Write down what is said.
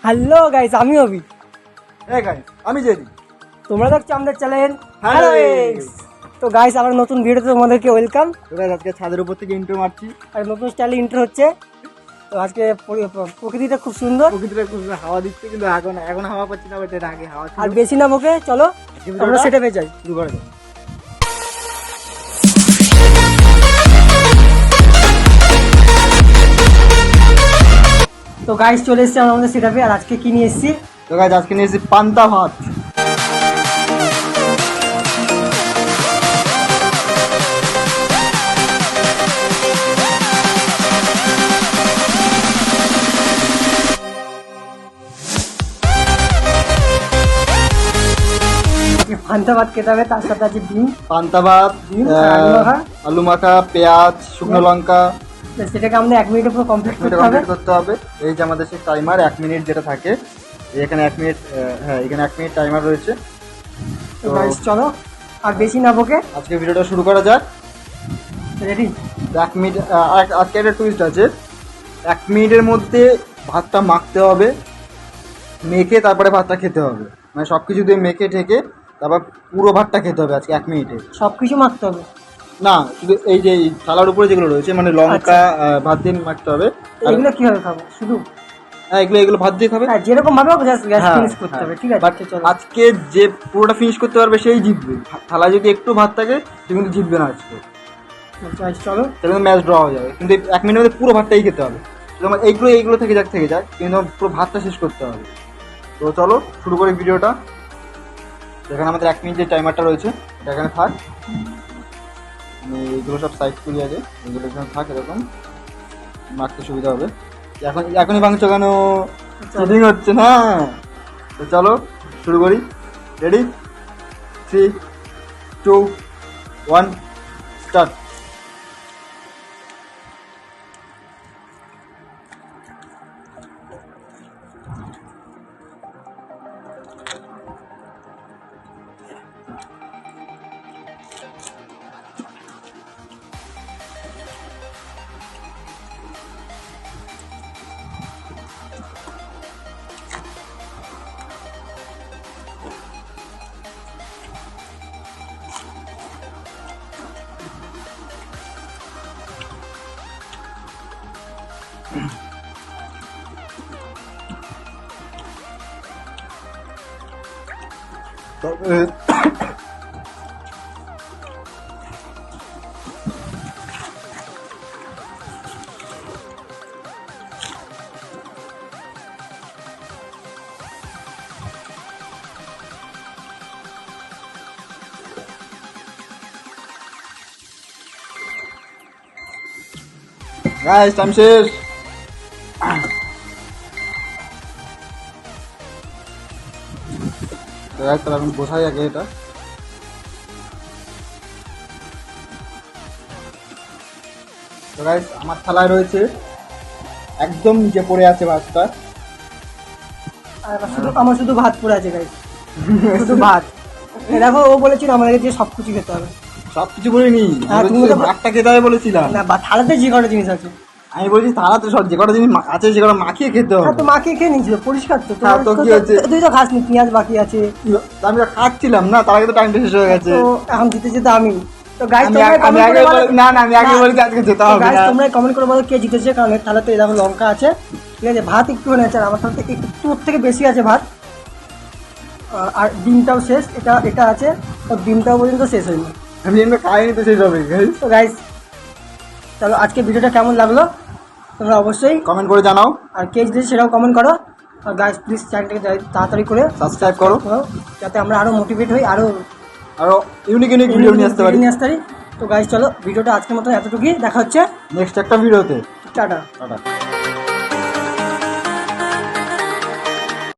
Hello guys, আমি অভি। হ্যাঁ guys, আমি জেরি। তোমরা দেখছো আমাদের চ্যানেল Hello X। তো গাইস, আমার নতুন ভিডিওতে তোমাদেরকে ওয়েলকাম। তো গাইস, আজকে ছাদের উপর থেকে ইন্ট্রো মারছি। আর নতুন স্টাইলে ইন্ট্রো হচ্ছে। তো আজকে প্রকৃতিটা খুব সুন্দর, প্রকৃতিটা খুব সুন্দর হাওয়া দিচ্ছে, কিন্তু এখন হাওয়া পাচ্ছি না, বাট এর আগে হাওয়া ছিল। আর বেশি না বকে, চলো আমরা সেটা পেয়ে যাই। শুরু করা যাক। তো গাইস, চলে এসেছি আমাদের সেটাপে। আর আজকে কি নিয়ে এসেছি? তো গাইস, আজকে নিয়ে এসেছি পান্তা ভাত। পান্তা ভাত খেতে হবে, তার সাথে আছে ডিম। পান্তা ভাত, ডিম, আলু মাখা। আলু মাখা, পেঁয়াজ, শুকনো লঙ্কা। তো সেটাকে আমাদের 1 মিনিটের পুরো কমপ্লিট করতে হবে। কমপ্লিট করতে হবে। এই যে আমাদের সেই টাইমার 1 মিনিট যেটা থাকে, এখানে 1 মিনিট, হ্যাঁ এখানে 1 মিনিট টাইমার রয়েছে। তো গাইস চলো, আর বেশি না বকে আজকে ভিডিওটা শুরু করা যাক। রেডি? 1 মিনিট। আজকে একটা টুইস্ট আছে, 1 মিনিটের মধ্যে ভাতটা মাখতে হবে, মেখে তারপরে ভাতটা খেতে হবে। মানে সব কিছু দিয়ে মেখে ঠেকে তারপর পুরো ভাতটা খেতে হবে আজকে 1 মিনিটে। সবকিছু মাখতে হবে না, শুধু এই যে থালার উপরে যেগুলো রয়েছে, মানে লঙ্কা, ভাত দিয়ে মাখতে হবে। আর এগুলো কিভাবে খাবো? শুধু হ্যাঁ, এগুলো ভাত দিয়ে খাবে। হ্যাঁ, যেরকম ভাবে জাস্ট গ্যাস হ্যাঁ, ফিনিশ করতে হবে, ঠিক আছে? বাট চলো আজকে যে পুরোটা ফিনিশ করতে পারবে সেই জিতবে। থালায় যদি একটু ভাত থাকে সে কিন্তু জিতবে না আজকে, চলো। তাহলে কিন্তু ম্যাচ ড্র হয়ে যাবে। কিন্তু 1 মিনিটের মধ্যে পুরো ভাতটাই খেতে হবে। তোমার এইগুলো থেকে যাক, কিন্তু পুরো ভাতটা শেষ করতে হবে। তো চলো শুরু করি ভিডিওটা। এখানে আমাদের 1 মিনিট যে টাইমারটা রয়েছে এটা এখানে থাক। আমি এইগুলো সব সাইড করি আগে, এগুলো এখানে থাক, এরকম মারতে সুবিধা হবে। এখনই ভাঙছো কেন? চিটিং হচ্ছে না। তো চলো শুরু করি। রেডি? 3, 2, 1, স্টার্ট। গাইস, টাইম শেষ। তো গাইস, তাহলে আমি বোঝাই আগে এটা। তো গাইস, আমার থালায় রয়েছে, একদম নিচে পড়ে আছে ভাতটা। আর আমার শুধু ভাত পড়ে আছে গাইস, শুধু ভাত। দেখো, ও বলেছিল আমাদেরকে যে সবকিছু খেতে হবে। সবকিছু বলিনি, হ্যাঁ, তুমি তো ভাতটা খেতে হবে বলেছিলাম। না, থালাতে যে কটা জিনিস আছে, আমি বলছি থালাতে সব যে কটা জিনিস আছে সেগুলো মাখিয়ে খেতে হবে। হ্যাঁ তো মাখিয়ে খেয়ে নিয়েছিল, পরিষ্কার তো। হ্যাঁ, তো কি হচ্ছে? তুই তো খাসনি, পেঁয়াজ বাকি আছে। আমি তো খাচ্ছিলাম না, তার আগে তো টাইমটা শেষ হয়ে গেছে। তো এখন জিতে যেতে আমি। তো গাইস, আমি আগে বলেছি আজকে যেতে হবে না। তোমরা কমেন্ট করে বলো কে জিতেছে, কারণ এর থালাতে এরকম লঙ্কা আছে, ঠিক আছে? ভাত একটু আছে, আর আমার থালাতে একটু ওর থেকে বেশি আছে ভাত। আর ডিমটাও শেষ, এটা আছে, ওর ডিমটাও পর্যন্ত শেষ হয়নি। আমি এমনি খাইনি তো শেষ হবে। তো গাইস, চলো আজকে ভিডিওটা কেমন লাগলো তোমরা অবশ্যই কমেন্ট করে জানাও, আর কে জিতেছে সেটাও কমেন্ট করো। আর গাইস, প্লিজ চ্যানেলটাকে তাড়াতাড়ি করে সাবস্ক্রাইব করো, যাতে আমরা আরও মোটিভেট হই, আরও ইউনিক ভিডিও নিয়ে আসতে পারি। তো গাইস, চলো ভিডিওটা আজকের মতো এতটুকুই। দেখা হচ্ছে নেক্সট একটা ভিডিওতে। টাটা। টাটা।